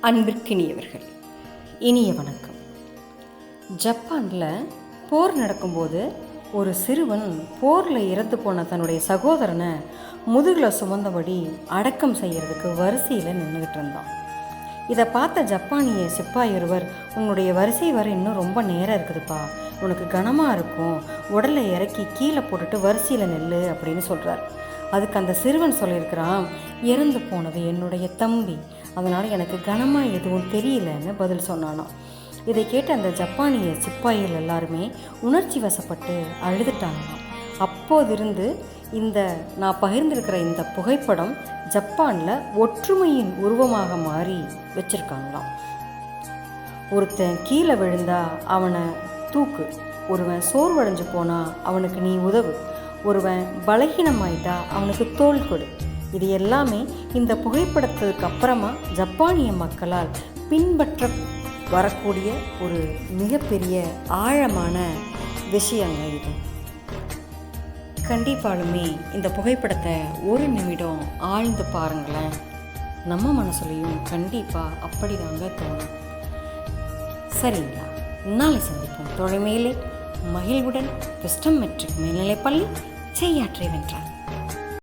அன்பிற்கினியவர்கள், இனிய வணக்கம். ஜப்பானில் போர் நடக்கும்போது ஒரு சிறுவன் போரில் இறந்து போன தன்னுடைய சகோதரனை முதுகில் சுமந்தபடி அடக்கம் செய்கிறதுக்கு வரிசையில் நின்றுக்கிட்டு இருந்தான். இதை பார்த்த ஜப்பானிய சிப்பாய் ஒருவர், உன்னுடைய வரிசை வர இன்னும் ரொம்ப நேரம் இருக்குதுப்பா, உனக்கு கனமாக இருக்கும், உடலை இறக்கி கீழே போட்டுட்டு வரிசையில் நெல்லு அப்படின்னு சொல்கிறார். அதுக்கு அந்த சிறுவன் சொல்லியிருக்கிறான், இறந்து போனது என்னுடைய தம்பி, அதனால் எனக்கு கனமாக எதுவும் தெரியலன்னு பதில் சொன்னானாம். இதை கேட்டு அந்த ஜப்பானிய சிப்பாய்கள் எல்லாருமே உணர்ச்சி வசப்பட்டு அழுதுட்டாங்களாம். அப்போதிருந்து நான் பகிர்ந்திருக்கிற இந்த புகைப்படம் ஜப்பானில் ஒற்றுமையின் உருவமாக மாறி வச்சுருக்காங்களாம். ஒருத்தன் கீழே விழுந்தா அவனை தூக்கு, ஒருவன் சோர்வடைஞ்சு போனால் அவனுக்கு நீ உதவு, ஒருவன் பலகீனமாயிட்டா அவனுக்கு தோள் கொடு. இது எல்லாமே இந்த புகைப்படத்துக்கு அப்புறமா ஜப்பானிய மக்களால் பின்பற்ற வரக்கூடிய ஒரு மிகப்பெரிய ஆழமான விஷயங்க இது. கண்டிப்பாலுமே இந்த புகைப்படத்தை ஒரு நிமிடம் ஆழ்ந்து பாருங்களேன், நம்ம மனசுலையும் கண்டிப்பாக அப்படிதாங்க தோணும். சரிங்களா? நாளை சந்திப்போம். தொலைமையிலே மகிழ்வுடன் விஸ்டம் மெட்ரிக் மேல்நிலைப்பள்ளி செய்யாற்றை வென்றார்.